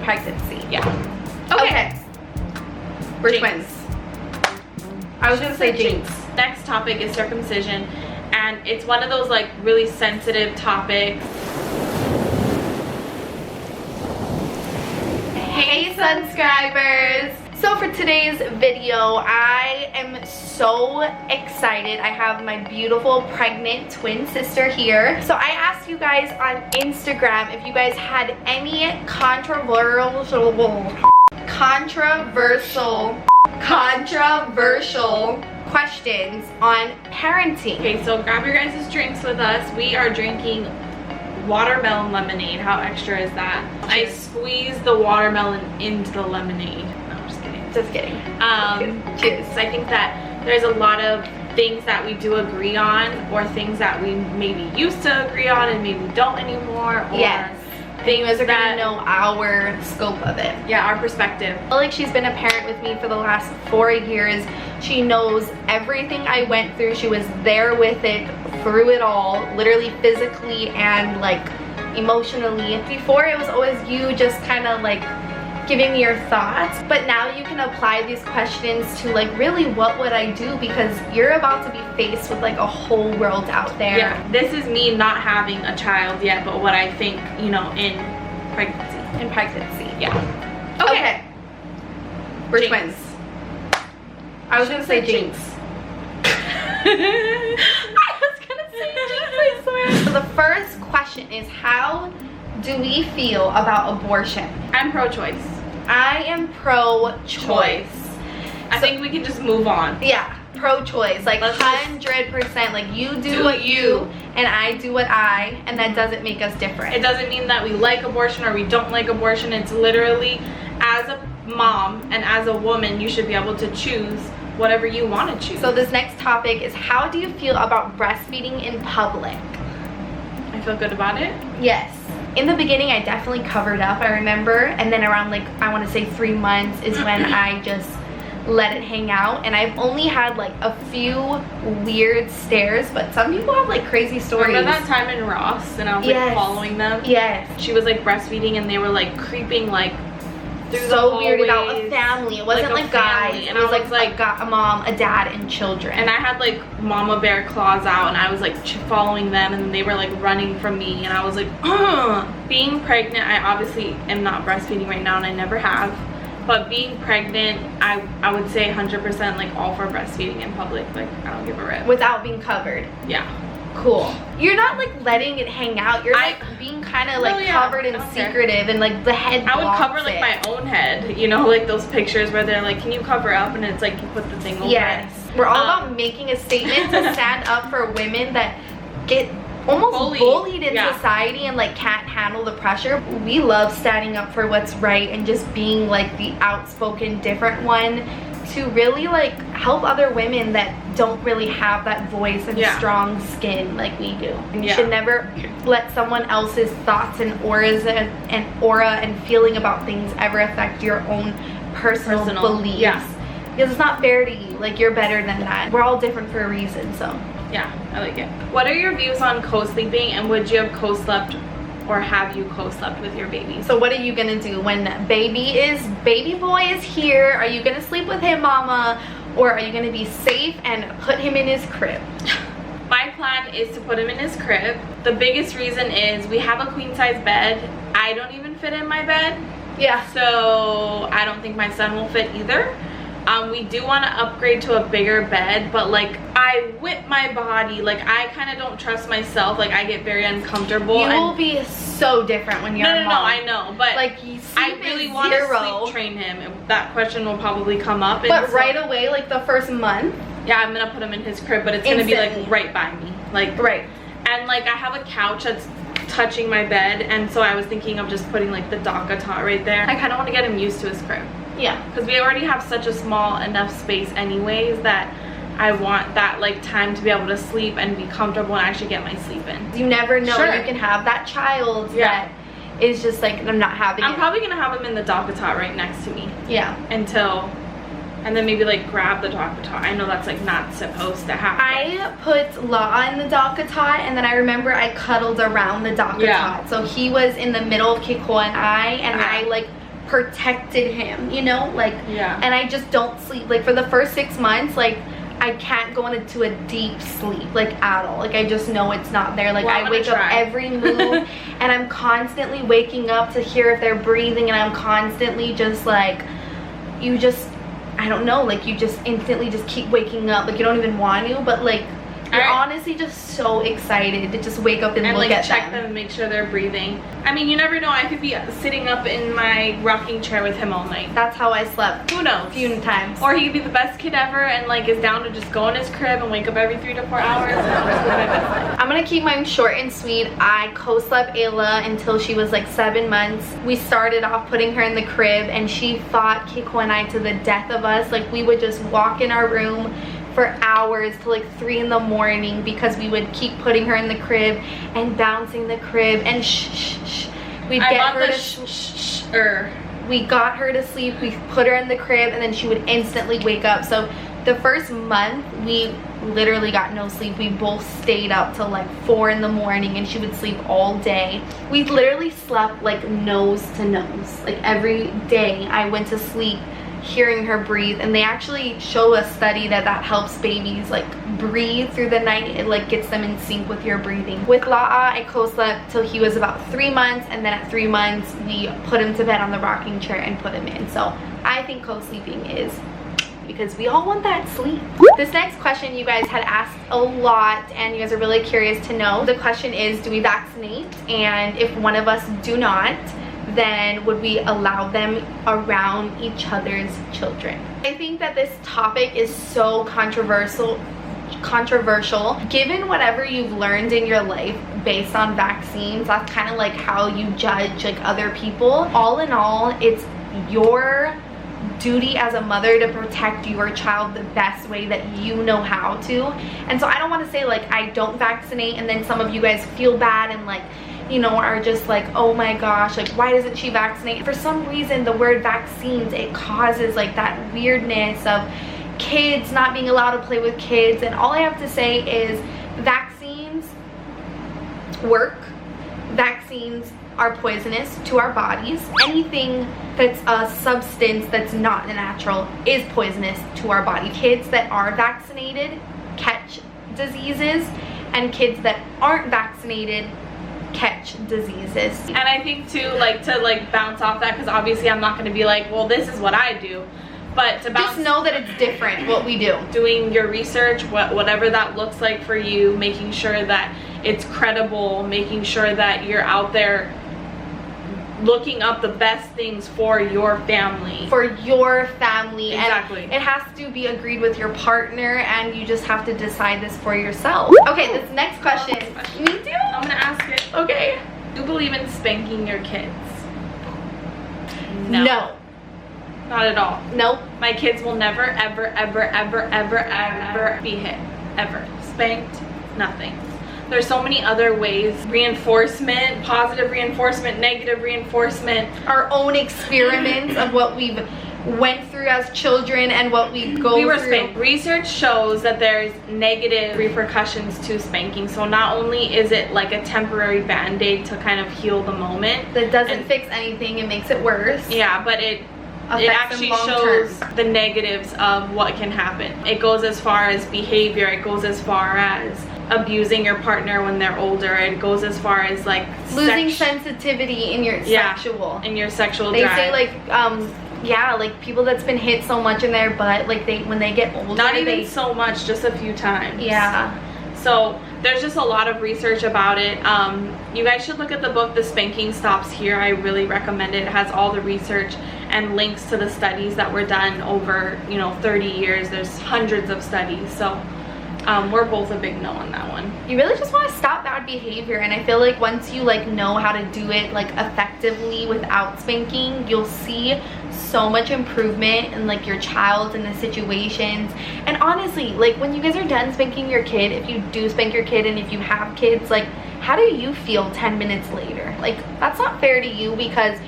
pregnancy. Yeah. Okay. We're Jinx. twins. I was gonna say jinx. Next topic is circumcision, and it's one of those like really sensitive topics. Hey subscribers! So for today's video, I am so excited. I have my beautiful pregnant twin sister here. So I asked you guys on Instagram if you guys had any controversial questions on parenting. Okay, so grab your guys' drinks with us. We are drinking watermelon lemonade. How extra is that? I squeezed the watermelon into the lemonade. No, I'm just kidding. Just kidding. Cheers. I think that there's a lot of things that we do agree on, or things that we maybe used to agree on and maybe don't anymore. Or yes. You guys are gonna know our scope of it. Yeah, our perspective. I feel like she's been a parent with me for the last 4 years. She knows everything I went through. She was there with it, through it all, literally physically and like emotionally. Before it was always you just kind of like giving me your thoughts, but now you can apply these questions to like really what would I do, because you're about to be faced with like a whole world out there. Yeah, this is me not having a child yet, but what I think, you know, in pregnancy. Yeah. Okay. We're Jinx. twins. I was gonna say jinx. I was gonna say jinx, I swear. So the first question is, how do we feel about abortion? I'm pro-choice. I am pro-choice. I think we can just move on. Yeah, pro-choice, like 100%. Like you do what you and I do what I, and that doesn't make us different. It doesn't mean that we like abortion or we don't like abortion. It's literally, as a mom and as a woman, you should be able to choose whatever you want to choose. So this next topic is, how do you feel about breastfeeding in public? I feel good about it. Yes. In the beginning, I definitely covered up, I remember, and then around like, I want to say 3 months is when I just let it hang out, and I've only had like a few weird stares, but some people have like crazy stories. Remember that time in Ross and I was like following them? Yes. She was like breastfeeding and they were like creeping like through the so hallways, weirded out. A family. It wasn't like guys. And it was I was like a mom, a dad, and children. And I had like mama bear claws out, and I was like following them, and they were like running from me, and I was like, ugh. Being pregnant, I obviously am not breastfeeding right now, and I never have. But being pregnant, I would say 100% like all for breastfeeding in public. Like, I don't give a rip. Without being covered. Yeah. Cool. You're not like letting it hang out. You're like being kind of like covered and secretive, and like the head I would cover blocks like it. my own head, you know, like those pictures where they're like, can you cover up, and it's like you put the thing over Yes. it. We're all about making a statement to stand up for women that get almost bullied in society and like can't handle the pressure. We love standing up for what's right and just being like the outspoken different one to really like help other women that don't really have that voice and strong skin like we do. You should never let someone else's thoughts and auras and aura and feeling about things ever affect your own personal beliefs. Because it's not fair to you. Like, you're better than that. We're all different for a reason, so. Yeah, I like it. What are your views on co-sleeping, and would you have co-slept or have you co-slept with your baby? So what are you gonna do when baby boy is here? Are you gonna sleep with him, mama? Or are you gonna be safe and put him in his crib? My plan is to put him in his crib. The biggest reason is we have a queen size bed. I don't even fit in my bed. Yeah. So I don't think my son will fit either. We do want to upgrade to a bigger bed, but like I whip my body, like I kind of don't trust myself, like I get very uncomfortable. You will be so different when you're a mom. No, I know, but like I really want to sleep train him. That question will probably come up. But so, right away, like the first month? Yeah, I'm gonna put him in his crib, but it's gonna be like right by me, like and like I have a couch that's touching my bed, and so I was thinking of just putting like the DACA tot right there. I kind of want to get him used to his crib. Yeah, because we already have such a small enough space anyways that I want that like time to be able to sleep and be comfortable and actually get my sleep in. You never know, you can have that child that is just like, I'm not having it. I'm probably gonna have him in the DACA tot right next to me. Yeah. And then maybe like grab the DACA tot. I know that's like not supposed to happen. I put Law in the DACA tot, and then I remember I cuddled around the DACA tot. So he was in the middle of Kiko and I like protected him, you know, like, yeah. And I just don't sleep. Like for the first 6 months, like I can't go into a deep sleep, like at all. Like I just know it's not there. Like I wake up every move and I'm constantly waking up to hear if they're breathing, and I'm constantly just like, you just, I don't know, like you just instantly just keep waking up, like you don't even want to, but like you're honestly just so excited to just wake up and look like at check them and make sure they're breathing. I mean, you never know, I could be sitting up in my rocking chair with him all night. That's how I slept. Who knows? A few times. Or he could be the best kid ever and like is down to just go in his crib and wake up every 3 to 4 hours. I'm gonna keep mine short and sweet. I co-slept Ayla until she was like 7 months. We started off putting her in the crib and she fought Kiko and I to the death of us. Like we would just walk in our room for hours till like 3 in the morning because we would keep putting her in the crib and bouncing the crib and we'd get her to we got her to sleep, we put her in the crib, and then she would instantly wake up. So the first month we literally got no sleep. We both stayed up till like 4 in the morning and she would sleep all day. We literally slept like nose to nose. Like every day I went to sleep hearing her breathe, and they actually show a study that helps babies like breathe through the night. It like gets them in sync with your breathing. With La'a, I co-slept till he was about 3 months, and then at 3 months we put him to bed on the rocking chair and put him in. So I think co-sleeping is, because we all want that sleep. This next question you guys had asked a lot and you guys are really curious to know. The question is, do we vaccinate? And if one of us do not, then would we allow them around each other's children? I think that this topic is so controversial given whatever you've learned in your life based on vaccines. That's kind of like how you judge like other people. All in all, it's your duty as a mother to protect your child the best way that you know how to. And so I don't want to say like I don't vaccinate and then some of you guys feel bad and like, you know, are just like, oh my gosh, like why doesn't she vaccinate? For some reason the word vaccines, it causes like that weirdness of kids not being allowed to play with kids. And all I have to say is vaccines work. Vaccines are poisonous to our bodies. Anything that's a substance that's not natural is poisonous to our body. Kids that are vaccinated catch diseases, and kids that aren't vaccinated catch diseases. And I think too, like to like bounce off that, because obviously I'm not going to be like, well, this is what I do, but to bounce, just know that it's different what we do. Doing your research, whatever that looks like for you, making sure that it's credible, making sure that you're out there looking up the best things for your family. For your family. Exactly. And it has to be agreed with your partner, and you just have to decide this for yourself. Okay, this next question. Me too? I'm gonna ask it. Okay. Do you believe in spanking your kids? No. Not at all. Nope. My kids will never, ever, ever, ever, ever, ever be hit. Ever. Spanked. Nothing. There's so many other ways. Reinforcement, positive reinforcement, negative reinforcement. Our own experiments of what we've went through as children and what we go through. Spanked. Research shows that there's negative repercussions to spanking. So not only is it like a temporary band-aid to kind of heal the moment. That doesn't fix anything, it makes it worse. Yeah, but it actually shows the negatives of what can happen. It goes as far as behavior, it goes as far as abusing your partner when they're older, it goes as far as like losing sensitivity in your sexual drive. They say like yeah, like people that's been hit so much in their butt, like when they get older, not even so much, just a few times. Yeah. So there's just a lot of research about it. You guys should look at the book The Spanking Stops Here. I really recommend it. It has all the research and links to the studies that were done over 30 years. There's hundreds of studies. So we're both a big no on that one. You really just want to stop bad behavior, and I feel like once you like know how to do it like effectively without spanking, you'll see so much improvement in like your child and the situations. And honestly, like when you guys are done spanking your kid, if you do spank your kid and if you have kids, like how do you feel 10 minutes later? Like that's not fair to you, because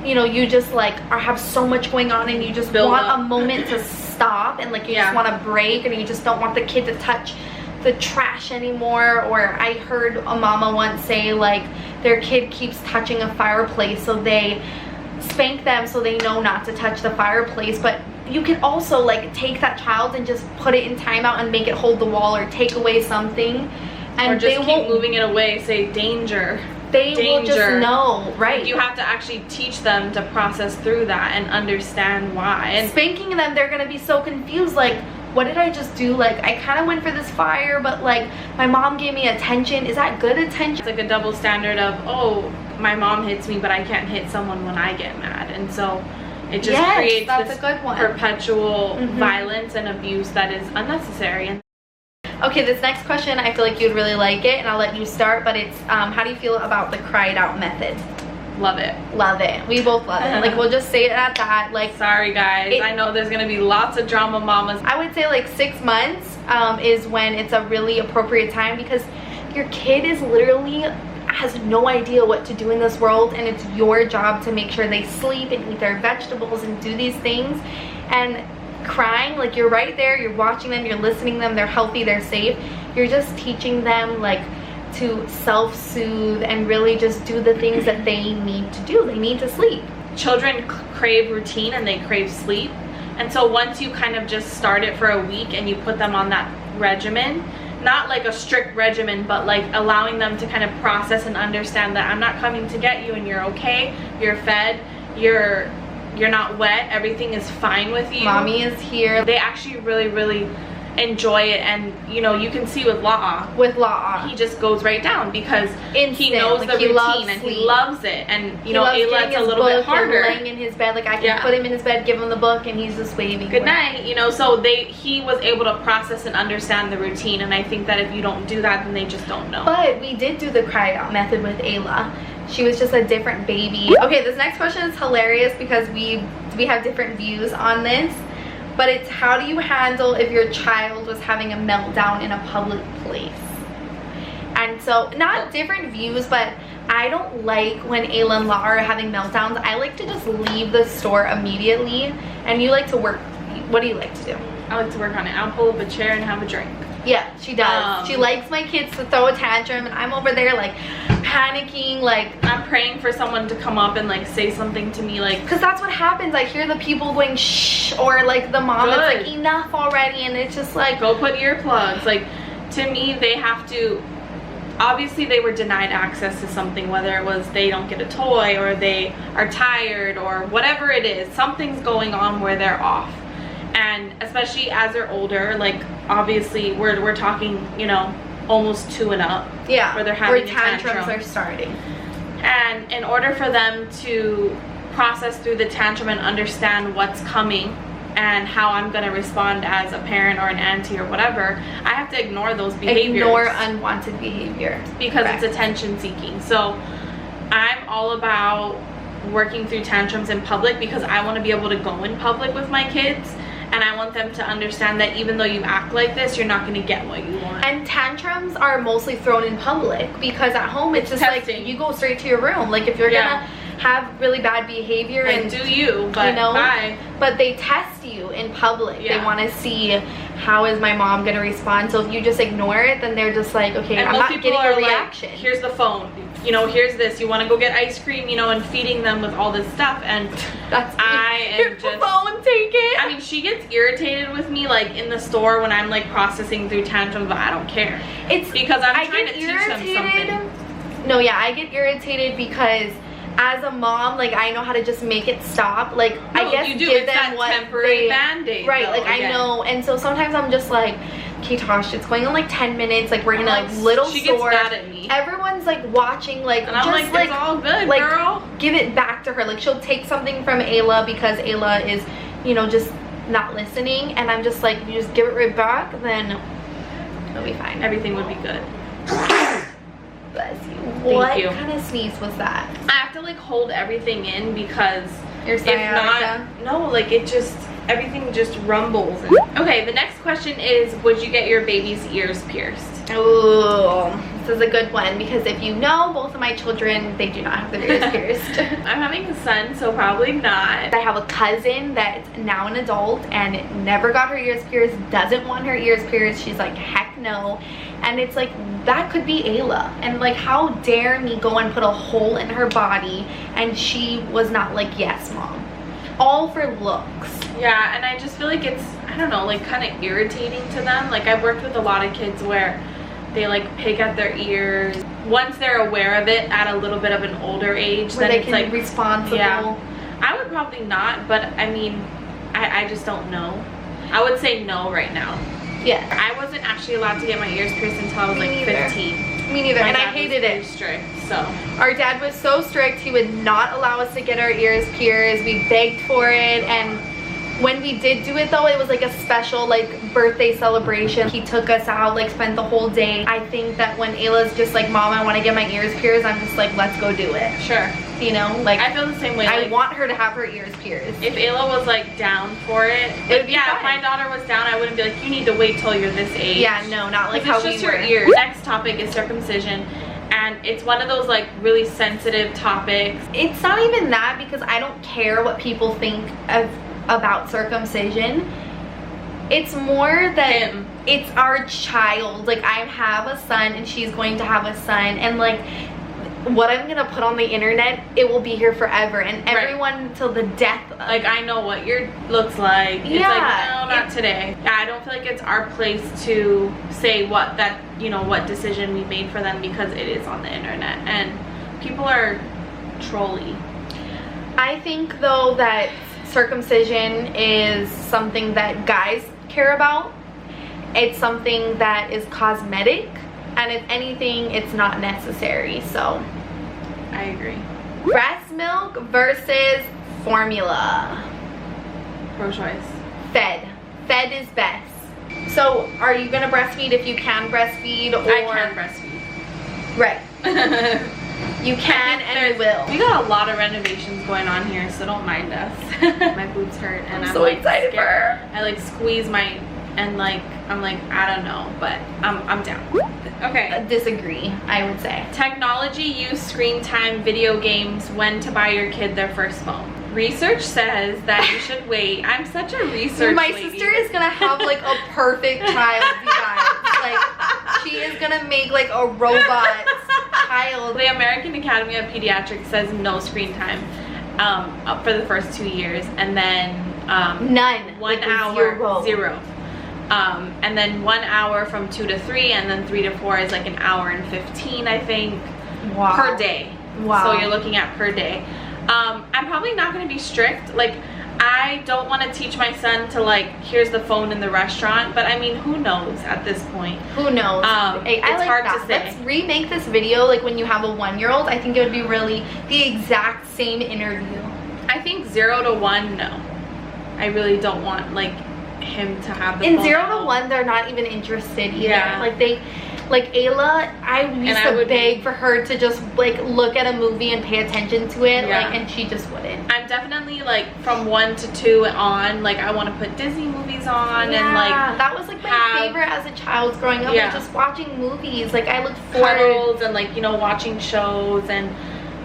you just like have so much going on and you just want a moment to stop, and like you just want to break, and you just don't want the kid to touch the trash anymore. Or I heard a mama once say like their kid keeps touching a fireplace, so they spank them so they know not to touch the fireplace, but you can also like take that child and just put it in timeout and make it hold the wall, or take away something, and or just keep moving it away, say danger. They will just know, right? Like, you have to actually teach them to process through that and understand why. And spanking them, they're gonna be so confused, like, what did I just do? Like, I kind of went for this fire, but like my mom gave me attention. Is that good attention? It's like a double standard of, oh, my mom hits me, but I can't hit someone when I get mad. And so it just creates this perpetual violence and abuse that is unnecessary. And okay, this next question, I feel like you'd really like it, and I'll let you start, but it's how do you feel about the cry it out method? Love it. Love it. We both love it. Like, we'll just say it at that. Like, sorry guys, I know there's gonna be lots of drama mamas. I would say like 6 months is when it's a really appropriate time, because your kid is literally has no idea what to do in this world, and it's your job to make sure they sleep and eat their vegetables and do these things. And crying, like, you're right there, you're watching them, you're listening to them, they're healthy, they're safe, you're just teaching them like to self-soothe and really just do the things that they need to do. They need to sleep. Children crave routine and they crave sleep, and so once you kind of just start it for a week and you put them on that regimen, not like a strict regimen, but like allowing them to kind of process and understand that I'm not coming to get you and you're okay, you're fed, you're not wet, everything is fine with you, mommy is here. They actually really enjoy it. And you know, you can see with La'a, he just goes right down because he knows the routine and he loves it. And you know, Ayla, it's a little bit harder. Laying in his bed, like I can put him in his bed, give him the book, and he's just waving good night, you know. So he was able to process and understand the routine, and I think that if you don't do that, then they just don't know. But we did do the cry out method with Ayla. She was just a different baby. Okay, this next question is hilarious because we have different views on this. But it's, how do you handle if your child was having a meltdown in a public place? And so, not different views, but I don't like when Ayla and La are having meltdowns. I like to just leave the store immediately. And you like to work. What do you like to do? I like to work on it. I'll pull up a chair and have a drink. Yeah, she does. She likes my kids to throw a tantrum, and I'm over there like panicking, like I'm praying for someone to come up and like say something to me, like, because that's what happens. I hear the people going shh, or like the mom that's like enough already, and it's just like, go put earplugs. Like, to me, they have to, obviously they were denied access to something, whether it was they don't get a toy or they are tired or whatever it is, something's going on where they're off. And especially as they're older, like obviously we're talking, you know, almost 2 and up. Yeah, where they're having tantrums are starting. And in order for them to process through the tantrum and understand what's coming and how I'm gonna respond as a parent or an auntie or whatever, I have to ignore those behaviors. Ignore unwanted behavior. Because it's attention seeking. So I'm all about working through tantrums in public because I want to be able to go in public with my kids. And I want them to understand that even though you act like this, you're not going to get what you want. And tantrums are mostly thrown in public, because at home it's just testing. Like you go straight to your room. Like if you're gonna have really bad behavior, like, and do you, but you know, bye. But they test you in public. They want to see how is my mom gonna respond. So if you just ignore it, then they're just like, okay, and I'm not getting a reaction. Like, here's the phone, you know, here's this, you want to go get ice cream, you know, and feeding them with all this stuff. And that's just phone, take it. I mean, she gets irritated with me like in the store when I'm like processing through tantrums, but I don't care. It's because I'm trying to teach them something. No, yeah, I get irritated because as a mom, like, I know how to just make it stop. Like, no, I guess you do. give it's them that what temporary band-aid, right, though, like again. I know. And so sometimes I'm just like, okay, Tosh, it's going on like 10 minutes. Like, we're in a little store. She gets mad at me. Everyone's like watching, like, and I'm just like, it's all good, like, girl. Give it back to her. Like, she'll take something from Ayla because Ayla is, you know, just not listening. And I'm just like, you just give it right back, then it'll be fine. Everything would be good. Bless you. What kind of sneeze was that? I have to like hold everything in because if not, no, like it just, everything just rumbles. Okay, the next question is, would you get your baby's ears pierced? Ooh, this is a good one because if you know, both of my children, they do not have their ears pierced. I'm having a son, so probably not. I have a cousin that's now an adult and never got her ears pierced, doesn't want her ears pierced. She's like, heck no. And it's like, that could be Ayla. And like, how dare me go and put a hole in her body and she was not like, yes, mom. All for looks. Yeah, and I just feel like it's, I don't know, like kind of irritating to them. Like I've worked with a lot of kids where they like pick at their ears. Once they're aware of it at a little bit of an older age, where then they it's can like be responsible. Yeah, I would probably not, but I mean, I just don't know. I would say no right now. Yeah. I wasn't actually allowed to get my ears pierced until I was like 15. Me neither. My and dad I hated was it. Strict, so. Our dad was so strict. He would not allow us to get our ears pierced. We begged for it, and when we did do it though, it was like a special like birthday celebration. He took us out, like spent the whole day. I think that when Ayla's just like, mom, I want to get my ears pierced, I'm just like, let's go do it. Sure. You know, like I feel the same way. I like, want her to have her ears pierced. If Ayla was like down for it, like, yeah, if my daughter was down, I wouldn't be like, you need to wait till you're this age. Yeah, no, not like how it's just we were. your ears. Next topic is circumcision. And it's one of those like really sensitive topics. It's not even that, because I don't care what people think about circumcision. It's more that it's our child. Like I have a son and she's going to have a son, and like what I'm gonna put on the internet, it will be here forever, and everyone till the death of. Like I know what your looks like. It's yeah, like, no, not today. Yeah, I don't feel like it's our place to say what that, you know, what decision we made for them, because it is on the internet and people are trolly. I think though that circumcision is something that guys care about. It's something that is cosmetic, and if anything, it's not necessary. So I agree. Breast milk versus formula. Pro-choice. Fed is best. So are you gonna breastfeed if you can breastfeed? Or I can breastfeed. Right. You can and you will. We got a lot of renovations going on here, so don't mind us. My boobs hurt, and I'm so like excited for her. I like squeeze my, and like I'm like, I don't know, but I'm down. Okay. Disagree, I would say. Technology use, screen time, video games, when to buy your kid their first phone. Research says that you should wait. I'm such a research My lady. sister is gonna have like a perfect child, you guys. Like she is gonna make like a robot child. The American Academy of Pediatrics says no screen time for the first 2 years, and then none. 1 hour, zero. And then 1 hour from 2 to 3, and then 3 to 4 is like an hour and 15, I think, per day. Wow. So you're looking at per day. I'm probably not going to be strict. Like, I don't want to teach my son to like, here's the phone in the restaurant, but I mean, who knows at this point? Who knows? It's like hard that. to say. Let's remake this video like when you have a 1-year-old. I think it would be really the exact same interview. I think 0 to 1, no. I really don't want like him to have the in phone 0 to 1, they're not even interested either. Yeah. Like Ayla, I used to beg for her to just like look at a movie and pay attention to it, like, and she just wouldn't. I'm definitely like from 1 to 2 on, like I want to put Disney movies on, and like that was like my favorite as a child growing up. Like just watching movies. Like I looked forward cuddles and like, you know, watching shows and,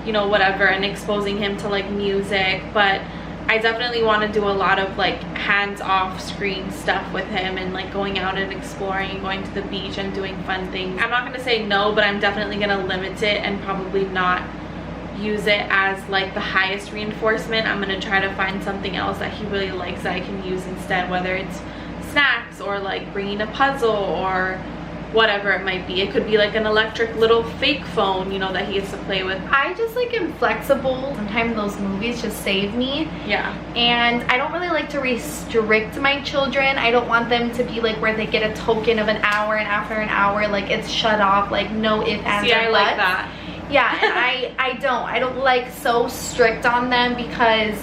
you know, whatever, and exposing him to like music. But I definitely want to do a lot of like hands-off screen stuff with him, and like going out and exploring, going to the beach and doing fun things. I'm not going to say no, but I'm definitely going to limit it and probably not use it as like the highest reinforcement. I'm going to try to find something else that he really likes that I can use instead, whether it's snacks or like bringing a puzzle or whatever it might be. It could be like an electric little fake phone, you know, that he gets to play with. I just like am flexible. Sometimes those movies just save me. Yeah. And I don't really like to restrict my children. I don't want them to be like where they get a token of an hour, and after an hour like it's shut off, like no ifs, ands, or buts. I like that. Yeah, and I don't like so strict on them, because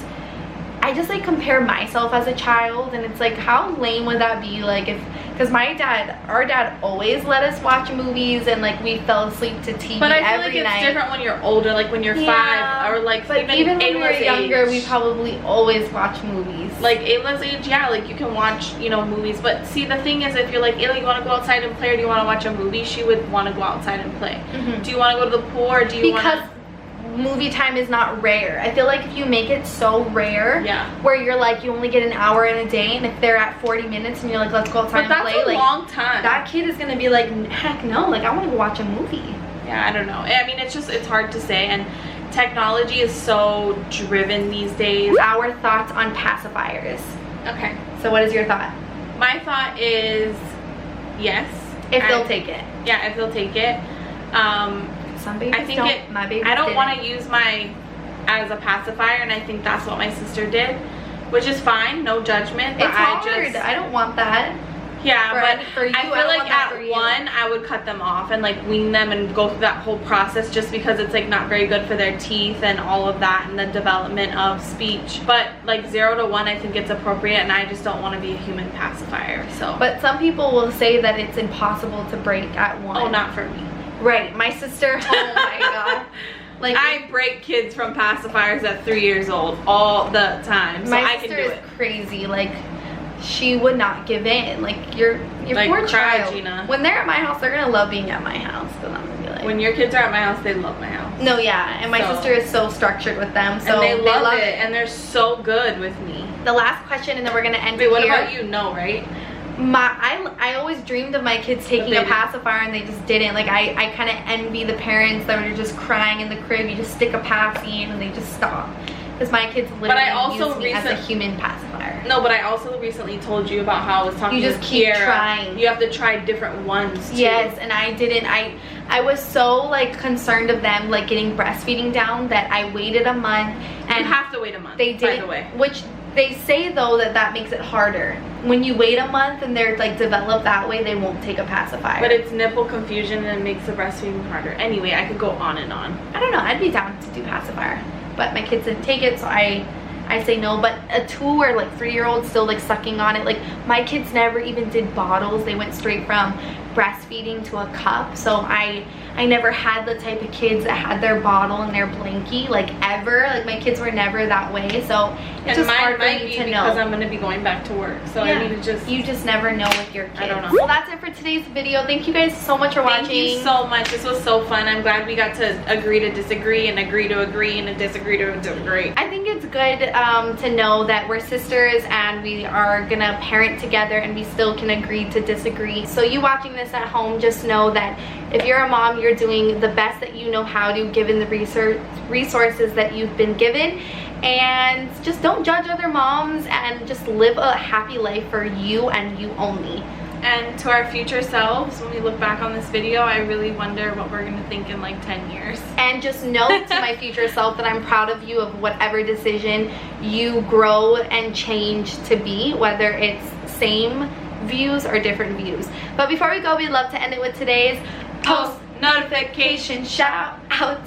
I just like compare myself as a child, and it's like, how lame would that be? Like if, because our dad always let us watch movies, and like we fell asleep to TV every night. But I feel like it's different when you're older, like when you're 5, or like but even when we were younger, we probably always watch movies. Like Ayla's age, yeah, like you can watch, you know, movies. But see, the thing is, if you're like, Ayla, you want to go outside and play, or do you want to watch a movie? She would want to go outside and play. Do you want to go to the pool, or do you want to? movie time is not rare. I feel like if you make it so rare, where you're like, you only get an hour in a day, and if they're at 40 minutes and you're like, let's go outside and play, that's a long time. That kid is gonna be like, heck no, like I want to go watch a movie. Yeah, I don't know. I mean, it's hard to say, and technology is so driven these days. Our thoughts on pacifiers. Okay. So what is your thought? My thought is yes. If they'll take it. Yeah, if they'll take it. Some babies don't. My babies I don't want to use my as a pacifier, and I think that's what my sister did, which is fine, no judgment. But it's hard. I don't want that. Yeah, but for you, I feel like at one, I would cut them off and like wean them and go through that whole process, just because it's like not very good for their teeth and all of that and the development of speech. But like 0 to 1, I think it's appropriate, and I just don't want to be a human pacifier. So. But some people will say that it's impossible to break at 1. Oh, not for me. Right, my sister. Oh my god. Like I break kids from pacifiers at 3 years old all the time, so I can do it. My sister is crazy. Like, she would not give in. Like, your like, poor child. Gina. When they're at my house, they're gonna love being at my house. But I'm gonna be like, when your kids are at my house, they love my house. No, yeah, and my sister is so structured with them, so and they love it, and they're so good with me. The last question, and then we're gonna end it here. What about you? No, right? I always dreamed of my kids taking a pacifier, and they just didn't. Like, I kind of envy the parents that are just crying in the crib. You just stick a passy in and they just stop. Because my kids literally use me as a human pacifier. No, but I also recently told you about how I was talking to Kiera. You just keep trying. You have to try different ones too. Yes, and I didn't. I was so like concerned of them like getting breastfeeding down that I waited a month. And you have to wait a month. They did, by the way. Which they say though that makes it harder. When you wait a month and they're like developed that way, they won't take a pacifier. But it's nipple confusion and it makes the breastfeeding harder. Anyway, I could go on and on. I don't know. I'd be down to do pacifier, but my kids didn't take it, so I say no. But a 2 or like 3-year-old still like sucking on it. Like, my kids never even did bottles. They went straight from breastfeeding to a cup. So I never had the type of kids that had their bottle and their blankie, like, ever. Like, my kids were never that way, so it's just hard for me to know. Because I'm going to be going back to work, so I need to just... You just never know with your kids. I don't know. Well, that's it for today's video. Thank you guys so much for watching. Thank you so much. This was so fun. I'm glad we got to agree to disagree and agree to agree and disagree to disagree. I think it's good to know that we're sisters and we are going to parent together and we still can agree to disagree. So you watching this at home, just know that if you're a mom, you're doing the best that you know how to, given the resources that you've been given. And just don't judge other moms and just live a happy life for you and you only. And to our future selves, when we look back on this video, I really wonder what we're going to think in like 10 years. And just know to my future self that I'm proud of you of whatever decision you grow and change to be, whether it's same views or different views. But before we go, we'd love to end it with today's post notification shout out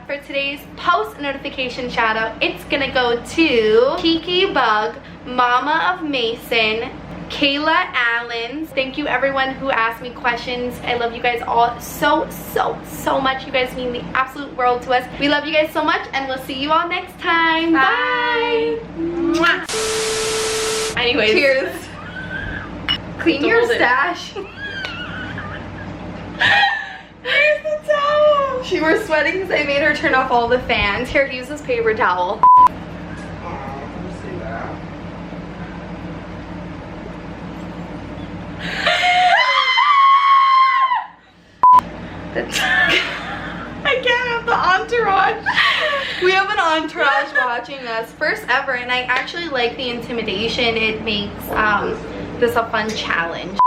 for today's post notification shout out. It's gonna go to Kiki Bug, Mama of Mason, Kayla Allen. Thank you everyone who asked me questions. I love you guys all so much. You guys mean the absolute world to us. We love you guys so much, and we'll see you all next time. Bye. Mwah. Anyways, cheers. Clean your stash. Where's the towel? She was sweating because I made her turn off all the fans. Here, use this paper towel. I can't have the entourage. We have an entourage watching us. First ever, and I actually like the intimidation. It makes this a fun challenge.